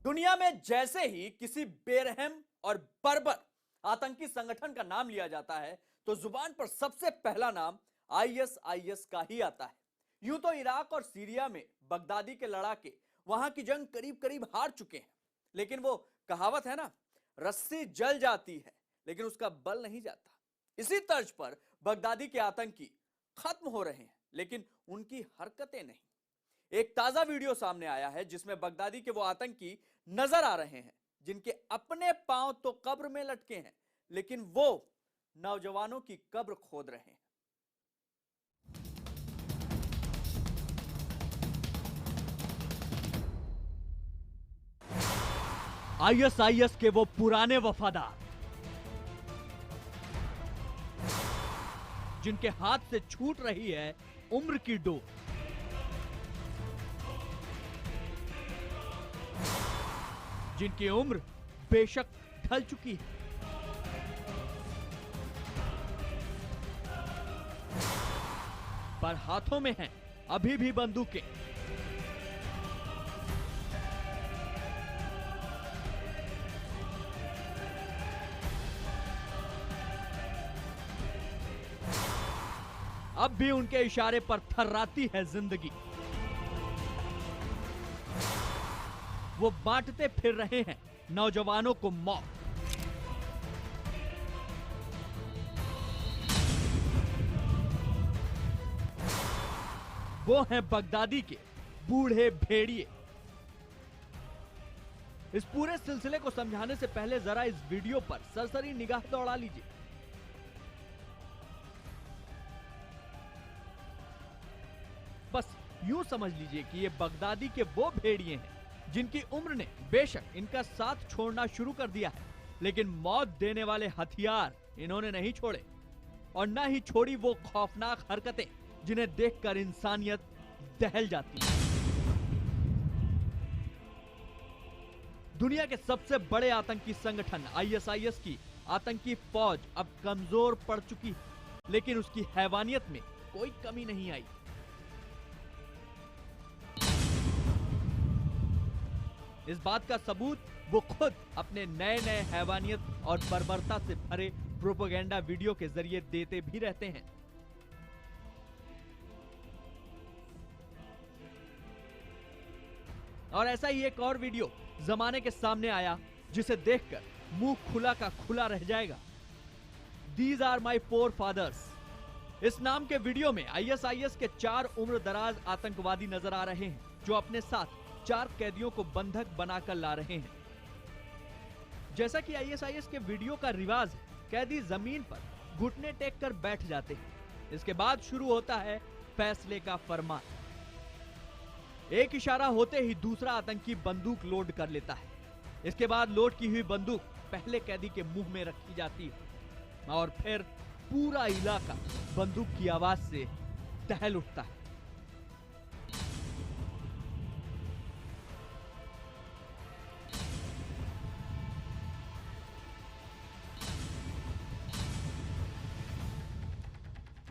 दुनिया में जैसे ही किसी बेरहम और बर्बर आतंकी संगठन का नाम लिया जाता है तो जुबान पर सबसे पहला नाम आईएसआईएस का ही आता है। यूं तो इराक और सीरिया में बगदादी के लड़ाके वहां की जंग करीब करीब हार चुके हैं, लेकिन वो कहावत है ना, रस्सी जल जाती है लेकिन उसका बल नहीं जाता। इसी तर्ज पर बगदादी के आतंकी खत्म हो रहे हैं लेकिन उनकी हरकतें नहीं। एक ताजा वीडियो सामने आया है जिसमें बगदादी के वो आतंकी नजर आ रहे हैं जिनके अपने पांव तो कब्र में लटके हैं, लेकिन वो नौजवानों की कब्र खोद रहे हैं। आईएसआईएस के वो पुराने वफादार जिनके हाथ से छूट रही है उम्र की डोर, जिनकी उम्र बेशक ढल चुकी है, पर हाथों में हैं अभी भी बंदूकें। अब भी उनके इशारे पर थर्राती है जिंदगी। वो बांटते फिर रहे हैं नौजवानों को मौत। वो हैं बगदादी के बूढ़े भेड़िए। इस पूरे सिलसिले को समझाने से पहले जरा इस वीडियो पर सरसरी निगाह दौड़ा लीजिए। बस यूं समझ लीजिए कि ये बगदादी के वो भेड़िए हैं जिनकी उम्र ने बेशक इनका साथ छोड़ना शुरू कर दिया है, लेकिन मौत देने वाले हथियार इन्होंने नहीं छोड़े और ना ही छोड़ी वो खौफनाक हरकतें जिन्हें देखकर इंसानियत दहल जाती है। दुनिया के सबसे बड़े आतंकी संगठन आईएसआईएस की आतंकी फौज अब कमजोर पड़ चुकी है, लेकिन उसकी हैवानियत में कोई कमी नहीं आई। इस बात का सबूत वो खुद अपने नए नए हैवानियत और बर्बरता से भरे प्रोपेगेंडा वीडियो के जरिए देते भी रहते हैं। और ऐसा ही एक और वीडियो जमाने के सामने आया जिसे देखकर मुंह खुला का खुला रह जाएगा। These are my forefathers। इस नाम के वीडियो में आईएसआईएस के 4 उम्र दराज आतंकवादी नजर आ रहे हैं जो अपने साथ 4 कैदियों को बंधक बनाकर ला रहे हैं। जैसा कि आईएसआईएस के वीडियो का रिवाज है, कैदी जमीन पर घुटने टेक कर बैठ जाते हैं। इसके बाद शुरू होता है फैसले का फरमान। एक इशारा होते ही दूसरा आतंकी बंदूक लोड कर लेता है। इसके बाद लोड की हुई बंदूक पहले कैदी के मुंह में रखी जाती है और फिर पूरा इलाका बंदूक की आवाज से दहल उठता है।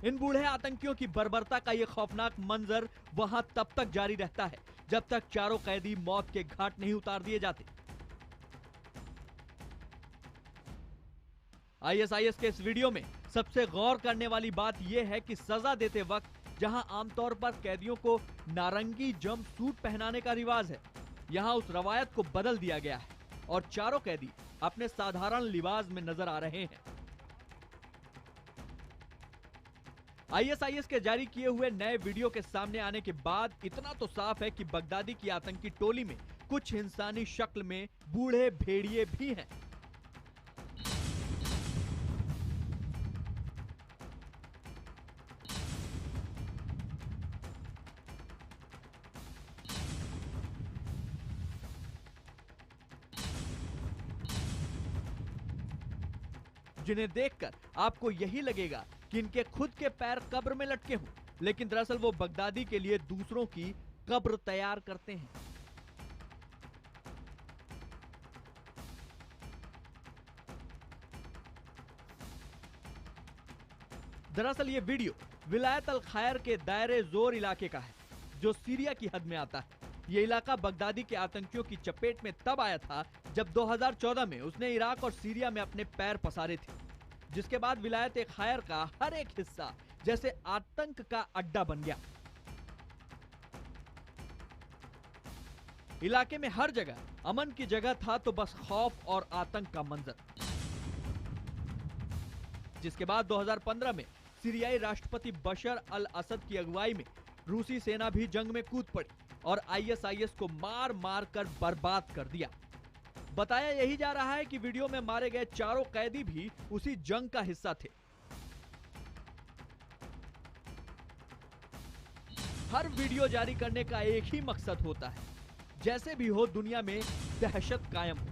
इन बूढ़े आतंकियों की बर्बरता का यह खौफनाक मंजर वहां तब तक जारी रहता है जब तक चारों कैदी मौत के घाट नहीं उतार दिए जाते। आईएसआईएस के इस वीडियो में सबसे गौर करने वाली बात यह है कि सजा देते वक्त जहां आमतौर पर कैदियों को नारंगी जंप सूट पहनाने का रिवाज है, यहां उस रवायत को बदल दिया गया है और चारों कैदी अपने साधारण लिबास में नजर आ रहे हैं। आईएसआईएस के जारी किए हुए नए वीडियो के सामने आने के बाद इतना तो साफ है कि बगदादी की आतंकी टोली में कुछ इंसानी शक्ल में बूढ़े भेड़िए भी हैं। जिन्हें देखकर आपको यही लगेगा कि इनके खुद के पैर कब्र में लटके हों, लेकिन दरअसल वो बगदादी के लिए दूसरों की कब्र तैयार करते हैं। दरअसल ये वीडियो विलायत अल खैर के दायरे जोर इलाके का है जो सीरिया की हद में आता है। ये इलाका बगदादी के आतंकियों की चपेट में तब आया था जब 2014 में उसने इराक और सीरिया में अपने पैर पसारे थे, जिसके बाद विलायत खैर का हर एक हिस्सा जैसे आतंक का अड्डा बन गया। इलाके में हर जगह अमन की जगह था तो बस खौफ और आतंक का मंजर। जिसके बाद 2015 में सीरियाई राष्ट्रपति बशर अल असद की अगुवाई में रूसी सेना भी जंग में कूद पड़ी और आईएसआईएस को मार मार कर बर्बाद कर दिया। बताया यही जा रहा है कि वीडियो में मारे गए चारों कैदी भी उसी जंग का हिस्सा थे। हर वीडियो जारी करने का एक ही मकसद होता है, जैसे भी हो दुनिया में दहशत कायम हो।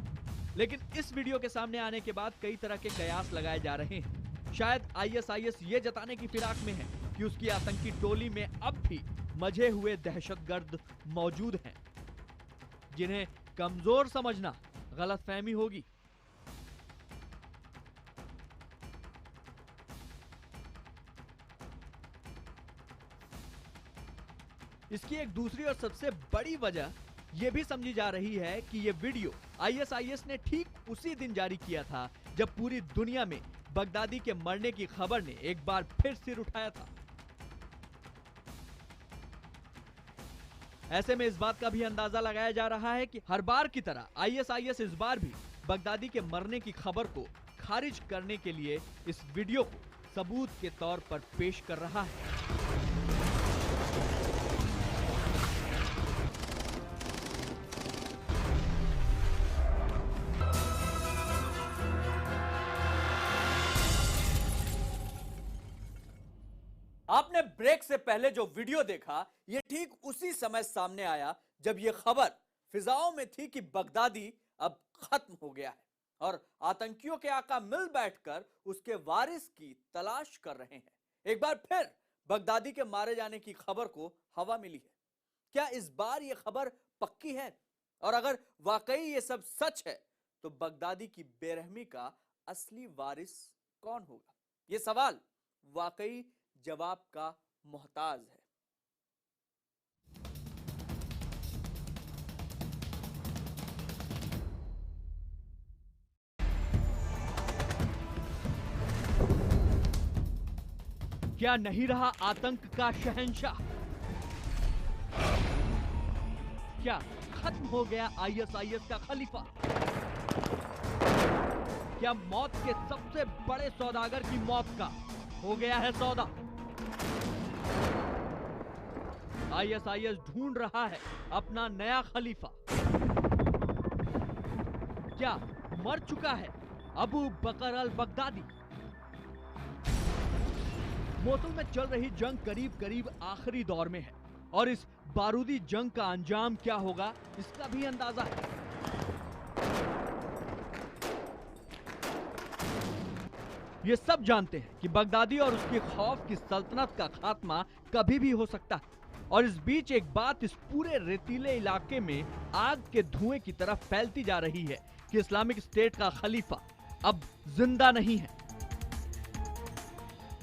लेकिन इस वीडियो के सामने आने के बाद कई तरह के कयास लगाए जा रहे हैं। शायद आईएसआईएस ये जताने की फिराक में है कि उसकी आतंकी टोली में अब भी मजे हुए दहशतगर्द मौजूद हैं, जिन्हें कमजोर समझना गलतफहमी होगी। इसकी एक दूसरी और सबसे बड़ी वजह यह भी समझी जा रही है कि यह वीडियो आईएसआईएस ने ठीक उसी दिन जारी किया था जब पूरी दुनिया में बगदादी के मरने की खबर ने एक बार फिर सिर उठाया था। ऐसे में इस बात का भी अंदाजा लगाया जा रहा है कि हर बार की तरह आईएसआईएस इस बार भी बगदादी के मरने की खबर को खारिज करने के लिए इस वीडियो को सबूत के तौर पर पेश कर रहा है। आपने ब्रेक से पहले जो वीडियो देखा, यह ठीक उसी समय सामने आया जब यह खबर फिजाओं में थी कि बगदादी अब खत्म हो गया है और आतंकियों के आका मिल बैठकर उसके वारिस की तलाश कर रहे हैं। एक बार फिर बगदादी के मारे जाने की खबर को हवा मिली है। क्या इस बार यह खबर पक्की है? और अगर वाकई ये सब सच है तो बगदादी की बेरहमी का असली वारिस कौन होगा? यह सवाल वाकई जवाब का मोहताज है। क्या नहीं रहा आतंक का शहंशाह? क्या खत्म हो गया आईएसआईएस का खलीफा? क्या मौत के सबसे बड़े सौदागर की मौत का हो गया है सौदा? आईएसआईएस ढूंढ रहा है अपना नया खलीफा। क्या मर चुका है अबू बकर अल बगदादी? मोसुल में चल रही जंग करीब करीब आखिरी दौर में है और इस बारूदी जंग का अंजाम क्या होगा इसका भी अंदाजा है। ये सब जानते हैं कि बगदादी और उसके खौफ की सल्तनत का खात्मा कभी भी हो सकता है और इस बीच एक बात इस पूरे रेतीले इलाके में आग के धुएं की तरफ फैलती जा रही है कि इस्लामिक स्टेट का खलीफा अब जिंदा नहीं है।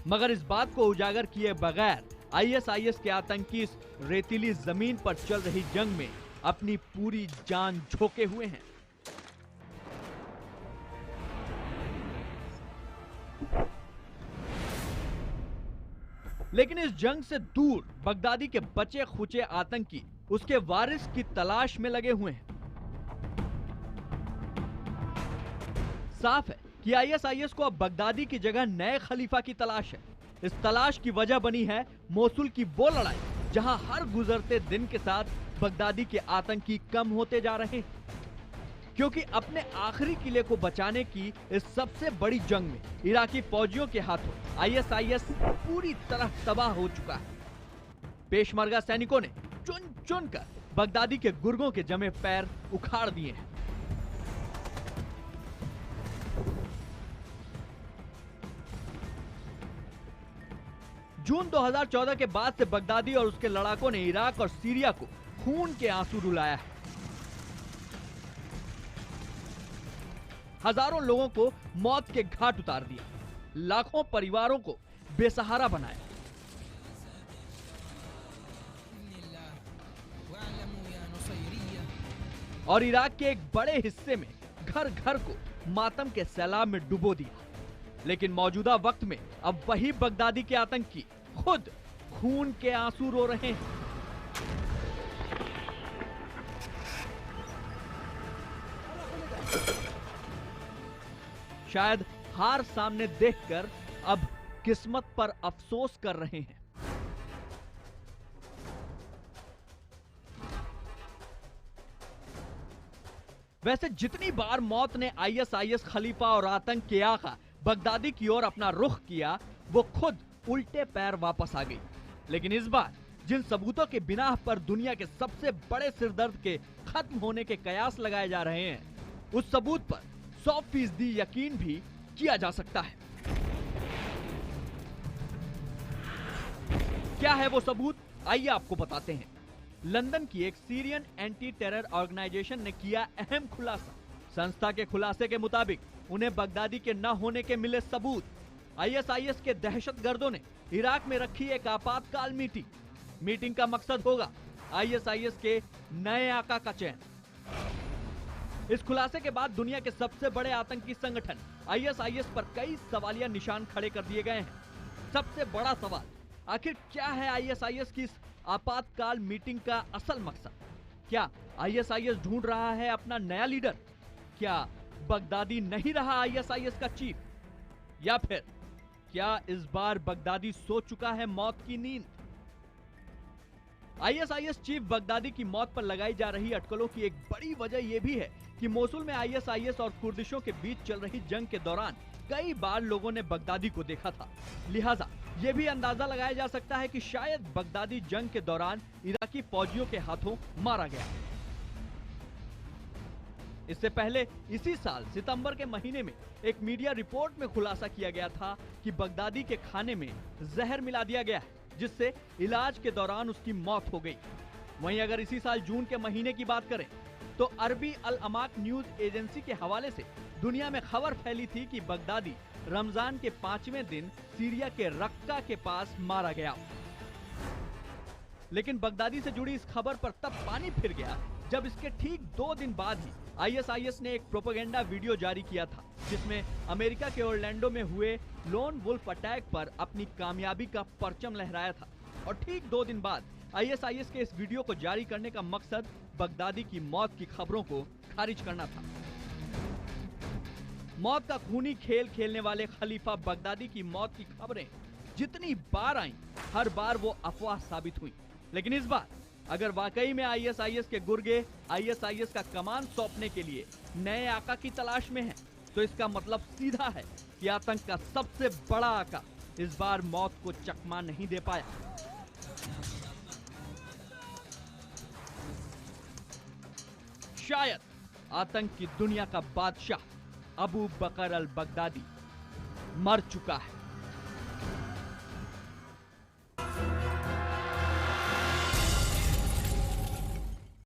मगर इस बात को उजागर किए बगैर आईएसआईएस के आतंकी इस रेतीली जमीन पर चल रही जंग में अपनी पूरी जान झोंके हुए हैं। लेकिन इस जंग से दूर बगदादी के बचे खुचे आतंकी उसके वारिस की तलाश में लगे हुए हैं। साफ है कि आईएसआईएस को अब बगदादी की जगह नए खलीफा की तलाश है। इस तलाश की वजह बनी है मोसुल की वो लड़ाई, जहां हर गुजरते दिन के साथ बगदादी के आतंकी कम होते जा रहे हैं, क्योंकि अपने आखिरी किले को बचाने की इस सबसे बड़ी जंग में इराकी फौजियों के हाथों आईएसआईएस पूरी तरह तबाह हो चुका है। पेशमर्गा सैनिकों ने चुन चुन कर बगदादी के गुर्गों के जमे पैर उखाड़ दिए हैं। जून 2014 के बाद से बगदादी और उसके लड़ाकों ने इराक और सीरिया को खून के आंसू रुलाया है। हजारों लोगों को मौत के घाट उतार दिया, लाखों परिवारों को बेसहारा बनाया। और इराक के एक बड़े हिस्से में घर घर को मातम के सैलाब में डुबो दिया। लेकिन मौजूदा वक्त में अब वही बगदादी के आतंकी खुद खून के आंसू रो रहे हैं। शायद हार सामने देखकर अब किस्मत पर अफसोस कर रहे हैं। वैसे जितनी बार मौत ने आईएसआईएस खलीफा और आतंक के आका बगदादी की ओर अपना रुख किया, वो खुद उल्टे पैर वापस आ गई। लेकिन इस बार जिन सबूतों के बिना पर दुनिया के सबसे बड़े सिरदर्द के खत्म होने के कयास लगाए जा रहे हैं, उस सबूत पर 100% यकीन भी किया जा सकता है। क्या है वो सबूत, आइए आपको बताते हैं। लंदन की एक सीरियन एंटी टेरर ऑर्गेनाइजेशन ने किया अहम खुलासा। संस्था के खुलासे के मुताबिक उन्हें बगदादी के न होने के मिले सबूत। आईएसआईएस के दहशतगर्दों ने इराक में रखी एक आपातकाल मीटिंग का मकसद होगा आईएसआईएस के नए आका का चयन। इस खुलासे के बाद दुनिया के सबसे बड़े आतंकी संगठन आईएसआईएस पर कई सवालिया निशान खड़े कर दिए गए हैं। सबसे बड़ा सवाल, आखिर क्या है आईएसआईएस की इस आपातकाल मीटिंग का असल मकसद? क्या आईएसआईएस ढूंढ रहा है अपना नया लीडर? क्या बगदादी नहीं रहा आईएसआईएस का चीफ? या फिर क्या इस बार बगदादी सो चुका है मौत की नींद? आईएसआईएस चीफ बगदादी की मौत पर लगाई जा रही अटकलों की एक बड़ी वजह यह भी है कि मोसुल में आईएसआईएस और कुर्दिशों के बीच चल रही जंग के दौरान कई बार लोगों ने बगदादी को देखा था। लिहाजा यह भी अंदाजा लगाया जा सकता है कि शायद बगदादी जंग के दौरान इराकी फौजियों के हाथों मारा गया। इससे पहले इसी साल सितंबर के महीने में एक मीडिया रिपोर्ट में खुलासा किया गया था कि बगदादी के खाने में जहर मिला दिया गया है, जिससे इलाज के दौरान उसकी मौत हो गई। वहीं अगर इसी साल जून के महीने की बात करें तो अरबी अल अमाक न्यूज एजेंसी के हवाले से दुनिया में खबर फैली थी कि बगदादी रमजान के 5वें दिन सीरिया के रक्का के पास मारा गया। लेकिन बगदादी से जुड़ी इस खबर पर तब पानी फिर गया जब इसके ठीक 2 दिन बाद ही आईएसआईएस ने एक प्रोपेगेंडा वीडियो जारी किया था, जिसमें अमेरिका के ओरलैंडो में हुए लोन वुल्फ अटैक पर अपनी कामयाबी का परचम लहराया था। और ठीक 2 दिन बाद आईएसआईएस के इस वीडियो को जारी करने का मकसद बगदादी की मौत की खबरों को खारिज करना था। मौत का खूनी खेल खेलने वाले खलीफा बगदादी की मौत की खबरें जितनी बार आईं, हर बार वो अफवाह साबित हुई। लेकिन इस बार अगर वाकई में आईएसआईएस के गुर्गे आईएसआईएस का कमान सौंपने के लिए नए आका की तलाश में हैं, तो इसका मतलब सीधा है कि आतंक का सबसे बड़ा आका इस बार मौत को चकमा नहीं दे पाया। शायद आतंक की दुनिया का बादशाह अबू बकर अल बगदादी मर चुका है।